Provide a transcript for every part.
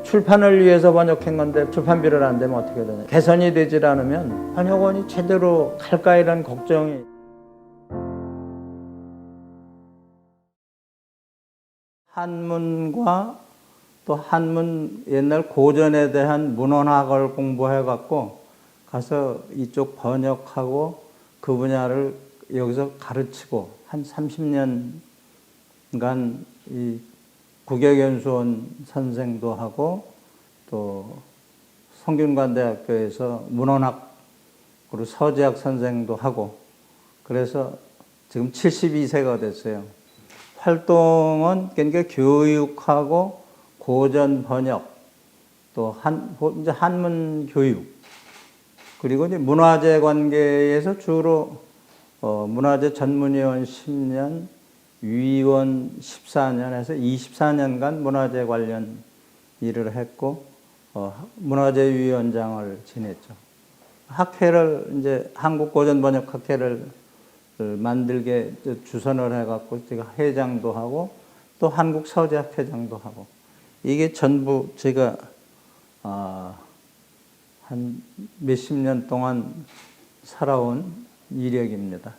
출판을 위해서 번역한 건데 출판비를 안 되면 어떻게 되냐. 개선이 되질 않으면 번역원이 제대로 갈까 이런 걱정이. 한문과 또 한문 옛날 고전에 대한 문헌학을 공부해갖고 가서 이쪽 번역하고 그 분야를 여기서 가르치고 한 30년간 이 국외연수원 선생도 하고 또 성균관대학교에서 문헌학으로 서재학 선생도 하고 그래서 지금 72세가 됐어요. 활동은 그러니까 교육하고 고전 번역 또 이제 한문 교육 그리고 이제 문화재 관계에서 주로 문화재 전문위원 10년, 위원 14년에서 24년간 문화재 관련 일을 했고 문화재위원장을 지냈죠. 학회를 이제 한국고전번역학회를 만들게 주선을 해갖고 제가 회장도 하고 또 한국서재학회장도 하고 이게 전부 제가 한 몇십 년 동안 살아온 이력입니다.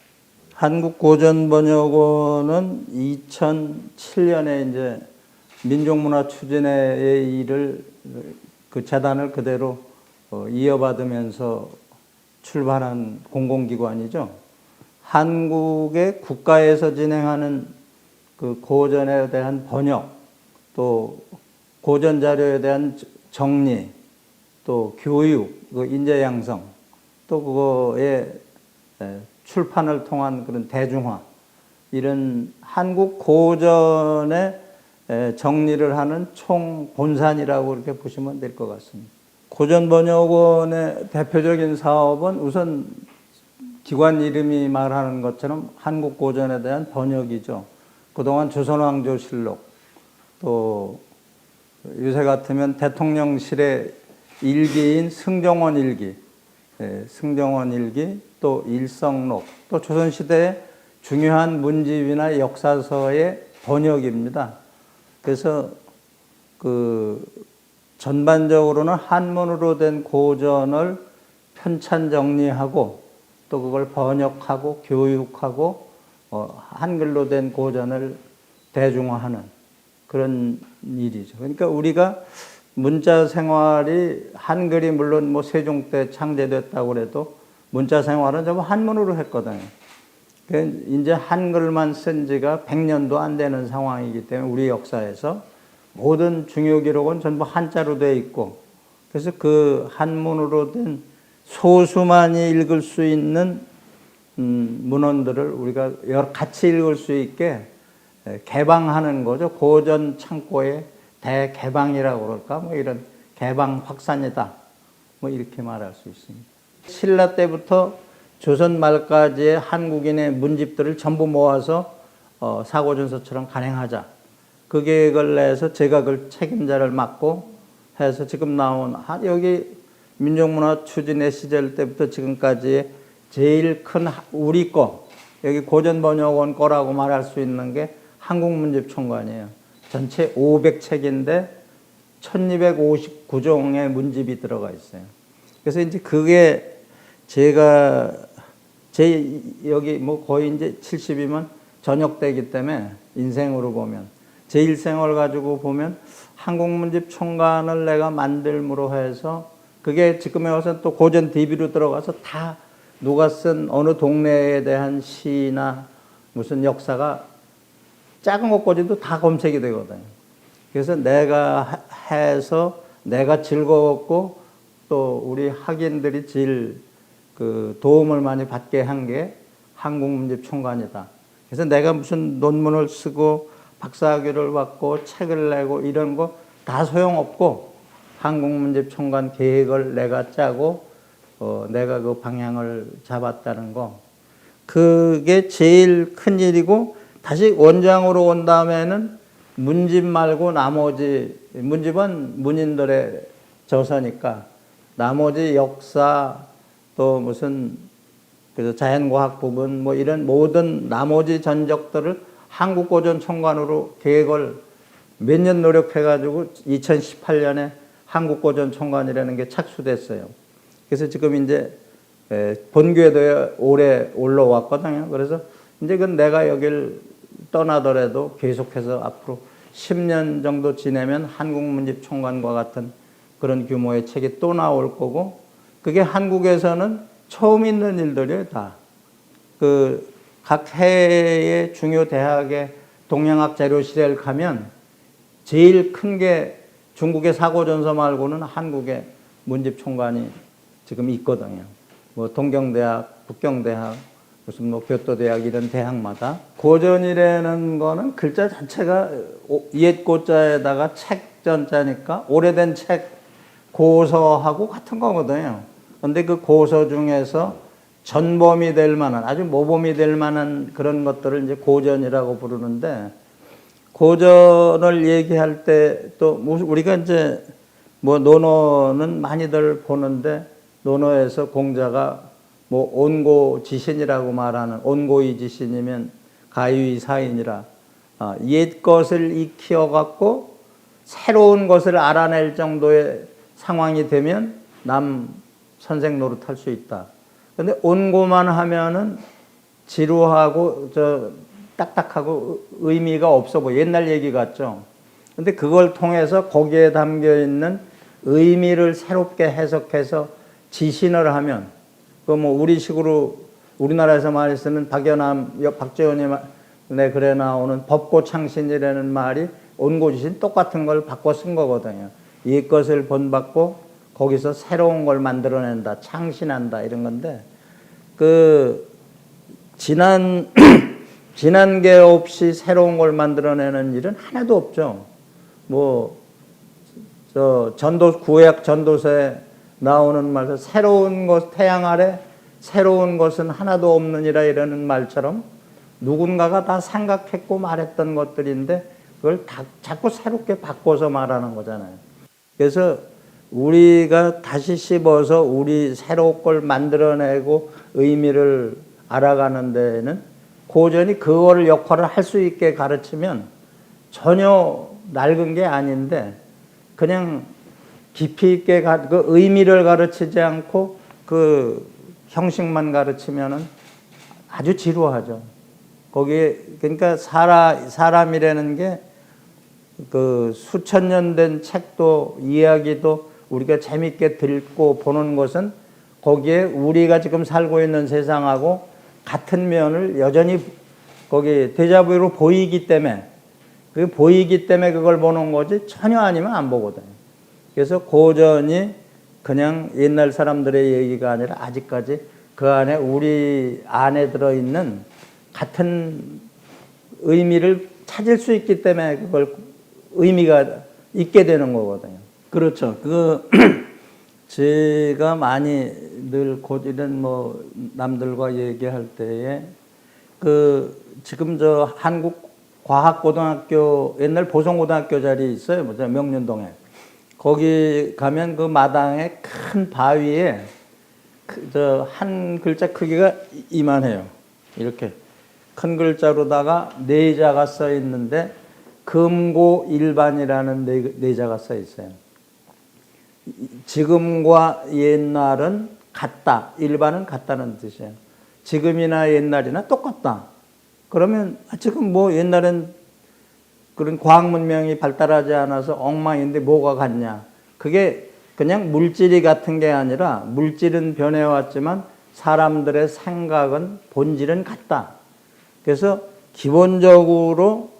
한국고전번역원은 2007년에 이제 민족문화추진회의 일을 그 재단을 그대로 이어받으면서 출발한 공공기관이죠. 한국의 국가에서 진행하는 그 고전에 대한 번역, 또 고전 자료에 대한 정리, 또 교육, 그 인재 양성, 또 그거의 출판을 통한 그런 대중화, 이런 한국 고전의 정리를 하는 총본산이라고 이렇게 보시면 될 것 같습니다. 고전번역원의 대표적인 사업은 우선 기관 이름이 말하는 것처럼 한국 고전에 대한 번역이죠. 그동안 조선왕조실록, 또 요새 같으면 대통령실의 일기인 승정원 일기, 승정원 일기, 또 일성록, 또 조선시대의 중요한 문집이나 역사서의 번역입니다. 그래서 그 전반적으로는 한문으로 된 고전을 편찬 정리하고 또 그걸 번역하고 교육하고 한글로 된 고전을 대중화하는 그런 일이죠. 그러니까 우리가 문자 생활이 한글이 물론 뭐 세종 때 창제됐다고 그래도 문자 생활은 전부 한문으로 했거든요. 이제 한글만 쓴 지가 100년도 안 되는 상황이기 때문에 우리 역사에서 모든 중요 기록은 전부 한자로 되어 있고 그래서 그 한문으로 된 소수만이 읽을 수 있는 문헌들을 우리가 같이 읽을 수 있게 개방하는 거죠. 고전 창고의 대개방이라고 그럴까? 뭐 이런 개방 확산이다. 뭐 이렇게 말할 수 있습니다. 신라 때부터 조선 말까지의 한국인의 문집들을 전부 모아서 사고전서처럼 간행하자. 그 계획을 내서 제가 그 책임자를 맡고 해서 지금 나온 여기 민족문화추진회 시절 때부터 지금까지 제일 큰 우리 거 여기 고전번역원 거라고 말할 수 있는 게 한국문집총관이에요. 전체 500책인데 1259종의 문집이 들어가 있어요. 그래서 이제 그게 제가 여기 뭐 거의 이제 70이면 전역되기 때문에 인생으로 보면 제 일생을 가지고 보면 한국문집총관을 내가 만들므로 해서 그게 지금에 와서 또 고전 DB로 들어가서 다 누가 쓴 어느 동네에 대한 시나 무슨 역사가 작은 것까지도 다 검색이 되거든요. 그래서 내가 해서 내가 즐거웠고 또 우리 학인들이 제일 그 도움을 많이 받게 한 게 한국문집총관이다. 그래서 내가 무슨 논문을 쓰고 박사학위를 받고 책을 내고 이런 거 다 소용없고 한국문집총관 계획을 내가 짜고 내가 그 방향을 잡았다는 거 그게 제일 큰 일이고 다시 원장으로 온 다음에는 문집 말고 나머지 문집은 문인들의 저서니까 나머지 역사 또 무슨 그래서 자연과학 부분 뭐 이런 모든 나머지 전적들을 한국고전총관으로 계획을 몇 년 노력해가지고 2018년에 한국고전총관이라는 게 착수됐어요. 그래서 지금 이제 본교에도 올해 올라왔거든요. 그래서 이제 그 내가 여길 떠나더라도 계속해서 앞으로 10년 정도 지내면 한국문집총관과 같은 그런 규모의 책이 또 나올 거고, 그게 한국에서는 처음 있는 일들이에요, 다. 각 해의 중요 대학의 동양학 자료실에 가면 제일 큰 게 중국의 사고전서 말고는 한국의 문집총관이 지금 있거든요. 뭐 동경대학, 북경대학, 무슨 뭐 교토대학 이런 대학마다. 고전이라는 거는 글자 자체가 옛 고자에다가 책전자니까 오래된 책 고서하고 같은 거거든요. 근데 그 고서 중에서 전범이 될 만한, 아주 모범이 될 만한 그런 것들을 이제 고전이라고 부르는데, 고전을 얘기할 때 또 우리가 이제 뭐 논어는 많이들 보는데, 논어에서 공자가 뭐 온고지신이라고 말하는, 온고의 지신이면 가유의 사인이라, 옛 것을 익혀 갖고 새로운 것을 알아낼 정도의 상황이 되면 남 선생 노릇할 수 있다. 근데 온고만 하면은 지루하고 딱딱하고 의미가 없어 보여. 옛날 얘기 같죠. 근데 그걸 통해서 거기에 담겨 있는 의미를 새롭게 해석해서 지신을 하면, 그 뭐 우리식으로 우리나라에서 많이 쓰는 박재원의 글에 나오는 법고창신이라는 말이 온고지신 똑같은 걸 바꿔 쓴 거거든요. 이 것을 본받고 거기서 새로운 걸 만들어낸다, 창신한다 이런 건데, 지난 게 없이 새로운 걸 만들어내는 일은 하나도 없죠. 구약 전도서에 나오는 말에서 새로운 것, 태양 아래 새로운 것은 하나도 없느니라 이라는 말처럼 누군가가 다 생각했고 말했던 것들인데 그걸 자꾸 새롭게 바꿔서 말하는 거잖아요. 그래서 우리가 다시 씹어서 우리 새로운 걸 만들어내고 의미를 알아가는 데는 고전이 그거를 역할을 할 수 있게 가르치면 전혀 낡은 게 아닌데, 그냥 깊이 있게 그 의미를 가르치지 않고 그 형식만 가르치면은 아주 지루하죠. 거기에 그러니까 사람이라는 게 그 수천 년 된 책도 이야기도 우리가 재밌게 듣고 보는 것은 거기에 우리가 지금 살고 있는 세상하고 같은 면을 여전히 거기 데자부로 보이기 때문에, 그걸 보는 거지 전혀 아니면 안 보거든요. 그래서 고전이 그냥 옛날 사람들의 얘기가 아니라 아직까지 그 안에 우리 안에 들어있는 같은 의미를 찾을 수 있기 때문에 그걸 의미가 있게 되는 거거든요. 그렇죠. 제가 많이 늘 이런 뭐 남들과 얘기할 때에 지금 한국과학고등학교 옛날 보성고등학교 자리 있어요. 명륜동에. 거기 가면 그 마당에 큰 바위에 한 글자 크기가 이만해요. 이렇게 큰 글자로다가 네자가 써 있는데 금고일반이라는 네자가 써 있어요. 지금과 옛날은 같다. 일반은 같다는 뜻이에요. 지금이나 옛날이나 똑같다. 그러면 지금 뭐 옛날엔 그런 과학 문명이 발달하지 않아서 엉망인데 뭐가 같냐. 그게 그냥 물질이 같은 게 아니라 물질은 변해왔지만 사람들의 생각은 본질은 같다. 그래서 기본적으로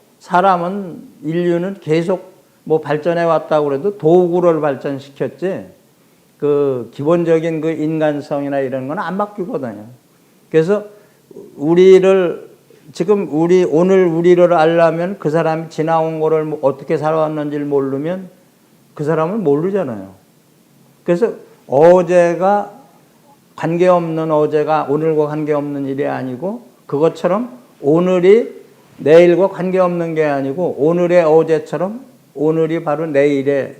인류는 계속 뭐 발전해 왔다고 그래도 도구를 발전시켰지 그 기본적인 그 인간성이나 이런 건 안 바뀌거든요. 그래서 오늘 우리를 알려면 그 사람이 지나온 거를 어떻게 살아왔는지를 모르면 그 사람은 모르잖아요. 그래서 오늘과 오늘과 관계없는 일이 아니고, 그것처럼 오늘이 내일과 관계없는 게 아니고 오늘의 어제처럼 오늘이 바로 내일의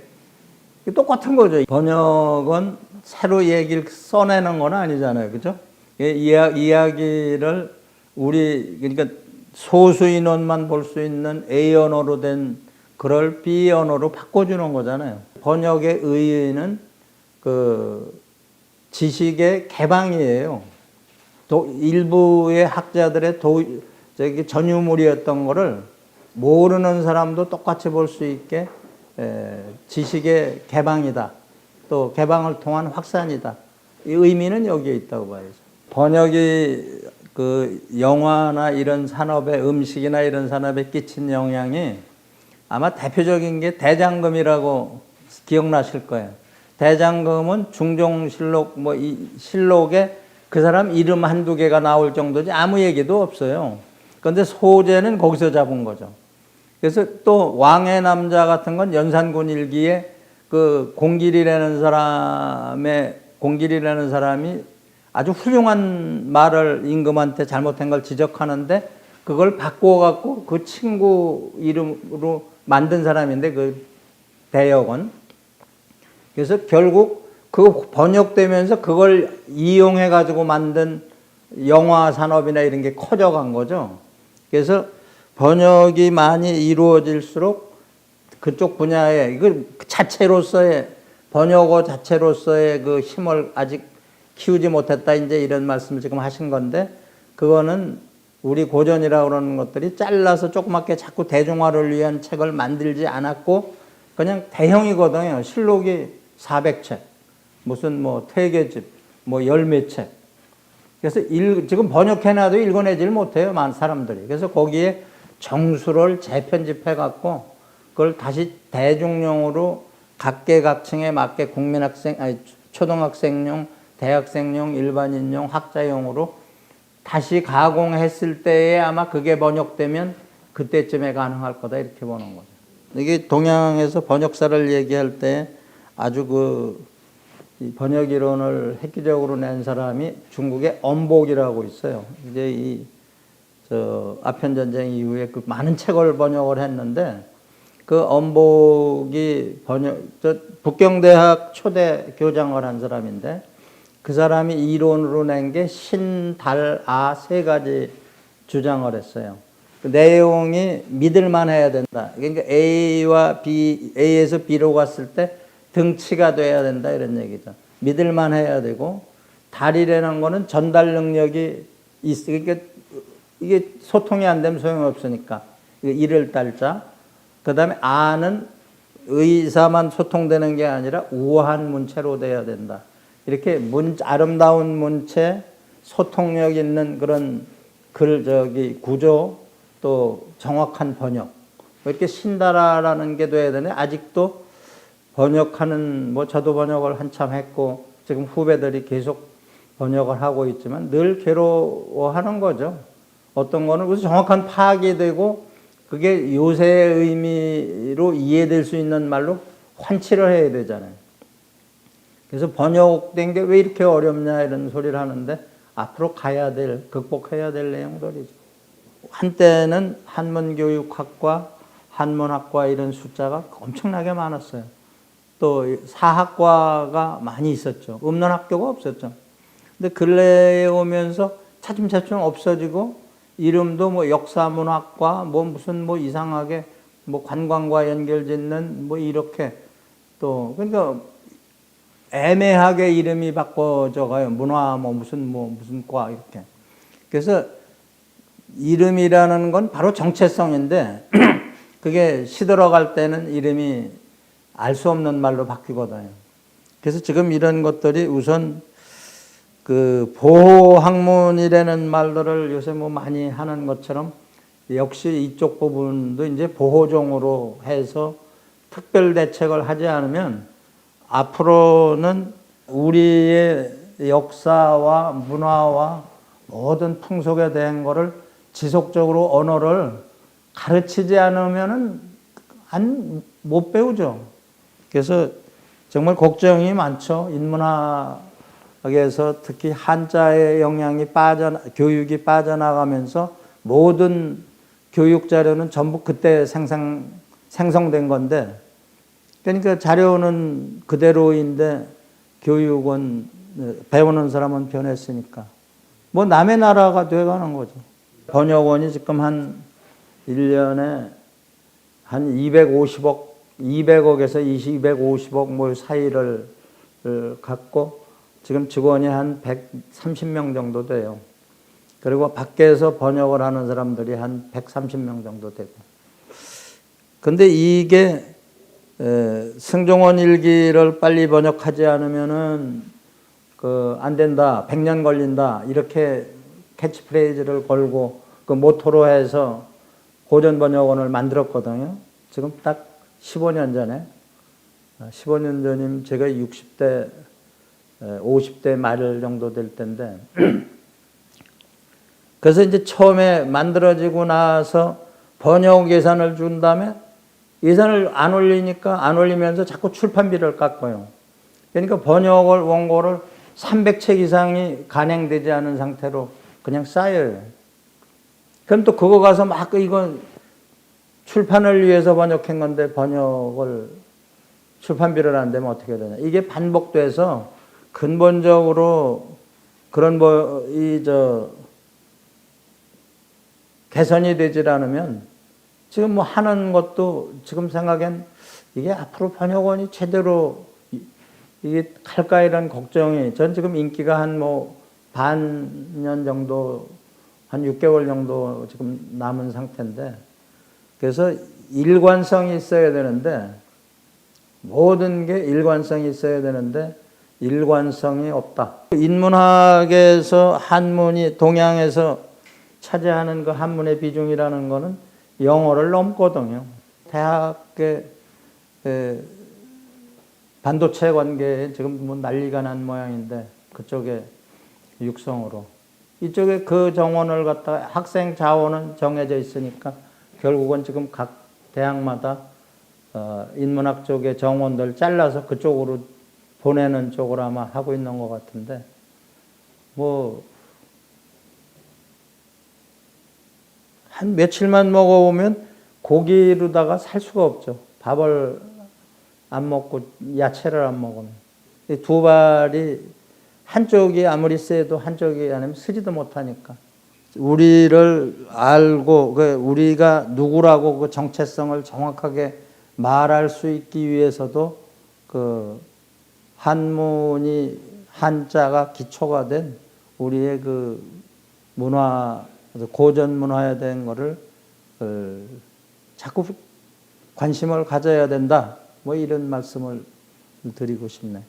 똑같은 거죠. 번역은 새로 얘기를 써내는 건 아니잖아요. 그죠? 이야기를 그러니까 소수 인원만 볼 수 있는 A 언어로 된 그걸 B 언어로 바꿔주는 거잖아요. 번역의 의의는 그 지식의 개방이에요. 일부의 학자들의 저기 전유물이었던 거를 모르는 사람도 똑같이 볼 수 있게 지식의 개방이다. 또 개방을 통한 확산이다. 이 의미는 여기에 있다고 봐야죠. 번역이 그 영화나 이런 산업에 음식이나 이런 산업에 끼친 영향이 아마 대표적인 게 대장금이라고 기억나실 거예요. 대장금은 중종실록 뭐 이 실록에 그 사람 이름 한두 개가 나올 정도지 아무 얘기도 없어요. 그런데 소재는 거기서 잡은 거죠. 그래서 또 왕의 남자 같은 건 연산군 일기에 그 공길이라는 사람이 아주 훌륭한 말을 임금한테 잘못된 걸 지적하는데 그걸 바꿔갖고 그 친구 이름으로 만든 사람인데 그 대역은. 그래서 결국 그 번역되면서 그걸 이용해가지고 만든 영화 산업이나 이런 게 커져간 거죠. 그래서 번역이 많이 이루어질수록 그쪽 분야에 그 자체로서의 번역어 자체로서의 그 힘을 아직 키우지 못했다 이제 이런 말씀을 지금 하신 건데 그거는 우리 고전이라고 그러는 것들이 잘라서 조그맣게 자꾸 대중화를 위한 책을 만들지 않았고 그냥 대형이거든요. 실록이 400책, 무슨 뭐 퇴계집, 뭐 열몇 책. 그래서 지금 번역해놔도 읽어내질 못해요, 많은 사람들이. 그래서 거기에 정수를 재편집해갖고 그걸 다시 대중용으로 각계각층에 맞게 초등학생용, 대학생용, 일반인용, 학자용으로 다시 가공했을 때에 아마 그게 번역되면 그때쯤에 가능할 거다 이렇게 보는 거죠. 이게 동양에서 번역사를 얘기할 때 아주 이 번역 이론을 획기적으로 낸 사람이 중국의 엄복이라고 있어요. 이제 아편 전쟁 이후에 그 많은 책을 번역을 했는데 그 엄복이 북경대학 초대 교장을 한 사람인데 그 사람이 이론으로 낸 게 신, 달, 아 세 가지 주장을 했어요. 그 내용이 믿을만 해야 된다. 그러니까 A에서 B로 갔을 때 등치가 돼야 된다 이런 얘기죠. 믿을만 해야 되고 달이라는 거는 전달 능력이 그러니까 이게 소통이 안 되면 소용없으니까 이를 달자. 그 다음에 아는 의사만 소통되는 게 아니라 우아한 문체로 돼야 된다. 이렇게 아름다운 문체, 소통력 있는 그런 구조, 또 정확한 번역. 이렇게 신달아라는 게 돼야 되네. 아직도 번역하는, 저도 번역을 한참 했고, 지금 후배들이 계속 번역을 하고 있지만 늘 괴로워하는 거죠. 어떤 거는 그래서 정확한 파악이 되고, 그게 요새의 의미로 이해될 수 있는 말로 환치를 해야 되잖아요. 그래서 번역된 게 왜 이렇게 어렵냐 이런 소리를 하는데 앞으로 극복해야 될 내용들이죠. 한때는 한문교육학과, 한문학과 이런 숫자가 엄청나게 많았어요. 또 사학과가 많이 있었죠. 없는 학교가 없었죠. 근데 근래에 오면서 차츰차츰 없어지고 이름도 역사문학과 무슨 이상하게 관광과 연결짓는 이렇게 또 그러니까 애매하게 이름이 바꿔져 가요. 문화 무슨 과 이렇게. 그래서 이름이라는 건 바로 정체성인데 그게 시들어갈 때는 이름이 알 수 없는 말로 바뀌거든요. 그래서 지금 이런 것들이 우선 그 보호학문이라는 말들을 요새 많이 하는 것처럼 역시 이쪽 부분도 이제 보호종으로 해서 특별 대책을 하지 않으면 앞으로는 우리의 역사와 문화와 모든 풍속에 대한 거를 지속적으로 언어를 가르치지 않으면은 못 배우죠. 그래서 정말 걱정이 많죠. 인문학에서 특히 한자의 영향이 교육이 빠져나가면서 모든 교육 자료는 전부 그때 생성된 건데, 그러니까 자료는 그대로인데 교육은 배우는 사람은 변했으니까 남의 나라가 돼가는 거죠. 번역원이 지금 한 1년에 한 250억, 200억에서 250억 뭐 사이를 갖고 지금 직원이 한 130명 정도 돼요. 그리고 밖에서 번역을 하는 사람들이 한 130명 정도 되고. 근데 이게 승종원 일기를 빨리 번역하지 않으면은 안 된다, 100년 걸린다, 이렇게 캐치프레이즈를 걸고 그 모토로 해서 고전번역원을 만들었거든요. 지금 딱 15년 전에. 15년 전이면 제가 60대, 50대 말 정도 될 때인데. 그래서 이제 처음에 만들어지고 나서 번역 예산을 준 다음에 예산을 안 올리니까 안 올리면서 자꾸 출판비를 깎아요. 그러니까 번역을, 원고를 300책 이상이 간행되지 않은 상태로 그냥 쌓여요. 그럼 또 그거 가서 막 이건 출판을 위해서 번역한 건데 번역을 출판비를 안 되면 어떻게 되냐. 이게 반복돼서 근본적으로 그런 개선이 되질 않으면 지금 뭐 하는 것도 지금 생각엔 이게 앞으로 번역원이 제대로 이게 갈까 이런 걱정이, 전 지금 인기가 한 뭐 반년 정도, 한 6개월 정도 지금 남은 상태인데, 그래서 일관성이 있어야 되는데, 모든 게 일관성이 있어야 되는데 일관성이 없다. 인문학에서 한문이 동양에서 차지하는 그 한문의 비중이라는 거는 영어를 넘거든요. 대학의 반도체 관계에 지금 뭐 난리가 난 모양인데, 그쪽에 육성으로. 이쪽에 그 정원을 갖다가 학생 자원은 정해져 있으니까 결국은 지금 각 대학마다 인문학 쪽의 정원들 잘라서 그쪽으로 보내는 쪽으로 아마 하고 있는 것 같은데, 뭐 한 며칠만 먹어보면 고기로다가 살 수가 없죠. 밥을 안 먹고 야채를 안 먹으면. 이 두 발이 한쪽이 아무리 세도 한쪽이 아니면 쓰지도 못하니까. 우리를 알고 우리가 누구라고 그 정체성을 정확하게 말할 수 있기 위해서도 그 한문이, 한자가 기초가 된 우리의 그 문화, 고전 문화에 대한 거를 자꾸 관심을 가져야 된다. 뭐 이런 말씀을 드리고 싶네요.